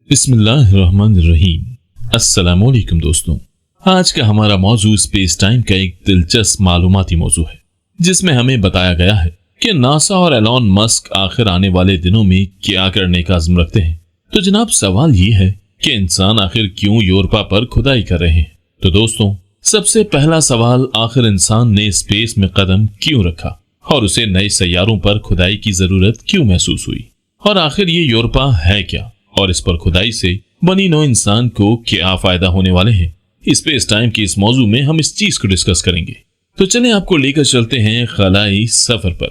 بسم اللہ الرحمن الرحیم۔ السلام علیکم دوستوں، آج کا ہمارا موضوع اسپیس ٹائم کا ایک دلچسپ معلوماتی موضوع ہے، جس میں ہمیں بتایا گیا ہے کہ ناسا اور ایلون مسک آخر آنے والے دنوں میں کیا کرنے کا عزم رکھتے ہیں۔ تو جناب سوال یہ ہے کہ انسان آخر کیوں یورپا پر کھدائی کر رہے ہیں؟ تو دوستوں، سب سے پہلا سوال، آخر انسان نے اسپیس میں قدم کیوں رکھا اور اسے نئے سیاروں پر کھدائی کی ضرورت کیوں محسوس ہوئی، اور آخر یہ یورپا ہے کیا، اور اس پر کھدائی سے بنی نوع انسان کو کیا فائدہ ہونے والے ہیں۔ اسپیس ٹائم کی اس موضوع میں ہم اس چیز کو ڈسکس کریں گے۔ تو چلیں آپ کو لے کر چلتے ہیں خلائی سفر پر۔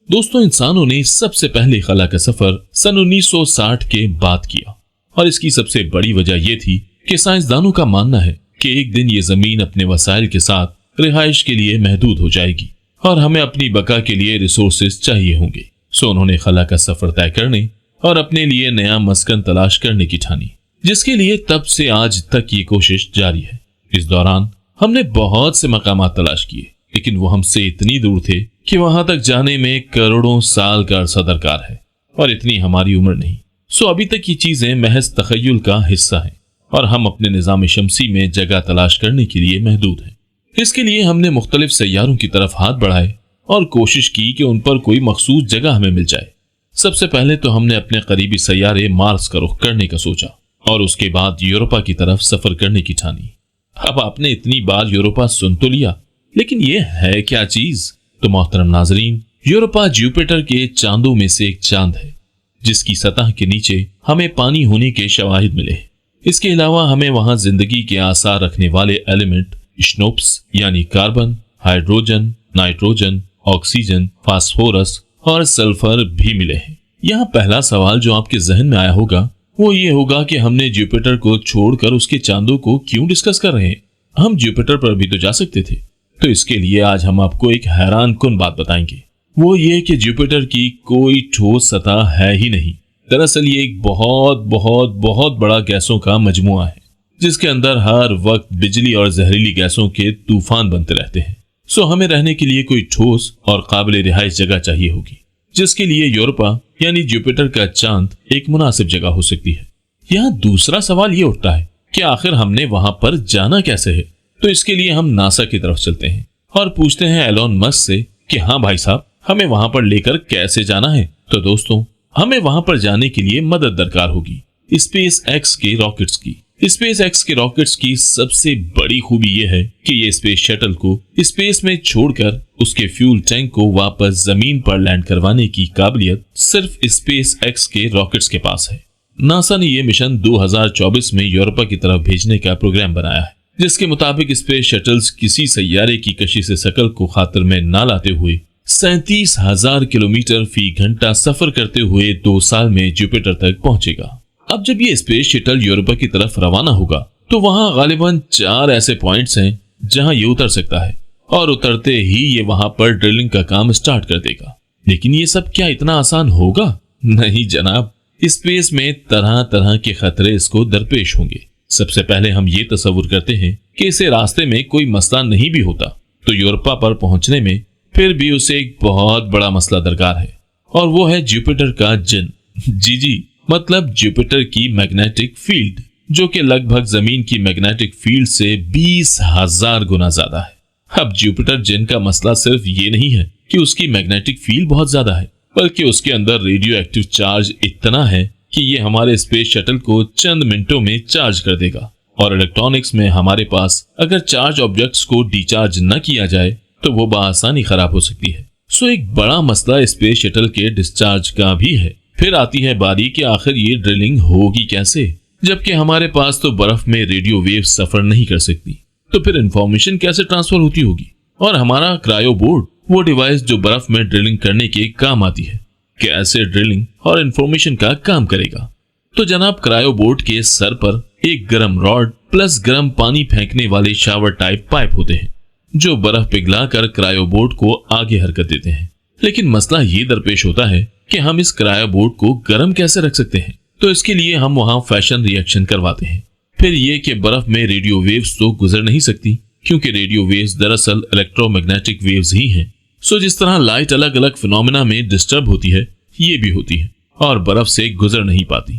دوستوں، انسانوں نے سب سے پہلے خلا کا سفر سن 1960 کے بعد کیا، اور اس کی سب سے بڑی وجہ یہ تھی کہ سائنسدانوں کا ماننا ہے کہ ایک دن یہ زمین اپنے وسائل کے ساتھ رہائش کے لیے محدود ہو جائے گی اور ہمیں اپنی بقا کے لیے ریسورسز چاہیے ہوں گے۔ سو انہوں نے خلا کا سفر طے کرنے اور اپنے لیے نیا مسکن تلاش کرنے کی ٹھانی، جس کے لیے تب سے آج تک یہ کوشش جاری ہے۔ اس دوران ہم نے بہت سے مقامات تلاش کیے، لیکن وہ ہم سے اتنی دور تھے کہ وہاں تک جانے میں کروڑوں سال کا عرصہ درکار ہے، اور اتنی ہماری عمر نہیں۔ سو ابھی تک یہ چیزیں محض تخیل کا حصہ ہیں، اور ہم اپنے نظام شمسی میں جگہ تلاش کرنے کے لیے محدود ہیں۔ اس کے لیے ہم نے مختلف سیاروں کی طرف ہاتھ بڑھائے اور کوشش کی کہ ان پر کوئی مخصوص جگہ ہمیں مل جائے۔ سب سے پہلے تو ہم نے اپنے قریبی سیارے مارس کا رخ کرنے کا سوچا، اور اس کے بعد یورپا کی طرف سفر کرنے کی ٹھانی۔ اب آپ نے اتنی بار یورپا سن تو لیا، لیکن یہ ہے کیا چیز؟ تو محترم ناظرین، یورپا جوپیٹر کے چاندوں میں سے ایک چاند ہے، جس کی سطح کے نیچے ہمیں پانی ہونے کے شواہد ملے۔ اس کے علاوہ ہمیں وہاں زندگی کے آثار رکھنے والے ایلیمنٹ اسنوپس یعنی carbon, hydrogen, nitrogen, oxygen, phosphorus اور سلفر بھی ملے ہیں۔ یہاں پہلا سوال جو آپ کے ذہن میں آیا ہوگا وہ یہ ہوگا کہ ہم نے جوپیٹر کو چھوڑ کر اس کے چاندوں کو کیوں ڈسکس کر رہے ہیں؟ ہم جوپیٹر پر بھی تو جا سکتے تھے۔ تو اس کے لیے آج ہم آپ کو ایک حیران کن بات بتائیں گے، وہ یہ کہ جوپیٹر کی کوئی ٹھوس سطح ہے ہی نہیں۔ دراصل یہ ایک بہت بہت بہت بڑا گیسوں کا مجموعہ ہے، جس کے اندر ہر وقت بجلی اور زہریلی گیسوں کے طوفان بنتے رہتے ہیں۔ سو ہمیں رہنے کے لیے کوئی ٹھوس اور قابل رہائش جگہ چاہیے ہوگی، جس کے لیے یورپا یعنی جوپیٹر کا چاند ایک مناسب جگہ ہو سکتی ہے۔ یہاں دوسرا سوال یہ اٹھتا ہے کہ آخر ہم نے وہاں پر جانا کیسے ہے؟ تو اس کے لیے ہم ناسا کی طرف چلتے ہیں اور پوچھتے ہیں ایلون مسک سے کہ ہاں بھائی صاحب، ہمیں وہاں پر لے کر کیسے جانا ہے؟ تو دوستوں، ہمیں وہاں پر جانے کے لیے مدد درکار ہوگی اسپیس ایکس کے راکٹس کی۔ اسپیس ایکس کے راکٹس کی سب سے بڑی خوبی یہ ہے کہ یہ اسپیس شٹل کو اسپیس میں چھوڑ کر اس کے فیول ٹینک کو واپس زمین پر لینڈ کروانے کی قابلیت صرف اسپیس ایکس کے راکٹس کے پاس ہے۔ ناسا نے یہ مشن 2024 میں یورپا کی طرف بھیجنے کا پروگرام بنایا ہے، جس کے مطابق اسپیس شٹلز کسی سیارے کی کشش ثقل کو خاطر میں نہ لاتے ہوئے 37,000 کلومیٹر فی گھنٹہ سفر کرتے ہوئے 2 سال میں جوپیٹر تک پہنچے گا۔ اب جب یہ اسپیس شٹل یورپا کی طرف روانہ ہوگا تو وہاں غالباً 4 ایسے پوائنٹس ہیں جہاں یہ اتر سکتا ہے، اور اترتے ہی یہ وہاں پر ڈرلنگ کا کام سٹارٹ کر دے گا۔ لیکن یہ سب کیا اتنا آسان ہوگا؟ نہیں جناب، اسپیس میں طرح طرح کے خطرے اس کو درپیش ہوں گے۔ سب سے پہلے ہم یہ تصور کرتے ہیں کہ اسے راستے میں کوئی مسئلہ نہیں بھی ہوتا تو یورپا پر پہنچنے میں پھر بھی اسے ایک بہت بڑا مسئلہ درکار ہے، اور وہ ہے جوپیٹر کا جن۔ جی مطلب جوپیٹر کی میگنیٹک فیلڈ، جو کہ لگ بھگ زمین کی میگنیٹک فیلڈ سے 20,000 گنا زیادہ ہے۔ اب جوپیٹر جن کا مسئلہ صرف یہ نہیں ہے کہ اس کی میگنیٹک فیلڈ بہت زیادہ ہے، بلکہ اس کے اندر ریڈیو ایکٹیو چارج اتنا ہے کہ یہ ہمارے اسپیس شٹل کو چند منٹوں میں چارج کر دے گا، اور الیکٹرونکس میں ہمارے پاس اگر چارج آبجیکٹس کو ڈی چارج نہ کیا جائے تو وہ بآسانی خراب ہو سکتی ہے۔ سو ایک بڑا مسئلہ اسپیس شٹل کے ڈسچارج کا بھی ہے۔ پھر آتی ہے باری کہ آخر یہ ڈرلنگ ہوگی کیسے، جبکہ ہمارے پاس تو برف میں ریڈیو ویو سفر نہیں کر سکتی، تو پھر انفارمیشن کیسے ٹرانسفر ہوتی ہوگی؟ اور ہمارا کرائیو بورڈ، وہ ڈیوائس جو برف میں ڈرلنگ کرنے کے کام آتی ہے، کیسے ڈرلنگ اور انفارمیشن کا کام کرے گا؟ تو جناب، کرائیو بورڈ کے سر پر ایک گرم راڈ پلس گرم پانی پھینکنے والے شاور ٹائپ پائپ ہوتے ہیں، جو برف پگھلا کر کرائیو بورڈ کو آگے حرکت دیتے ہیں۔ لیکن مسئلہ یہ درپیش ہوتا ہے کہ ہم اس کرایہ بورڈ کو گرم کیسے رکھ سکتے ہیں؟ تو اس کے لیے ہم وہاں فیشن ری ایکشن کرواتے ہیں۔ پھر یہ کہ برف میں ریڈیو ویوز تو گزر نہیں سکتی، کیونکہ ریڈیو ویوز دراصل الیکٹرو میگنیٹک ویوز ہی ہیں۔ سو جس طرح لائٹ الگ الگ فینومینا میں ڈسٹرب ہوتی ہے، یہ بھی ہوتی ہے اور برف سے گزر نہیں پاتی۔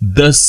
10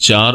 4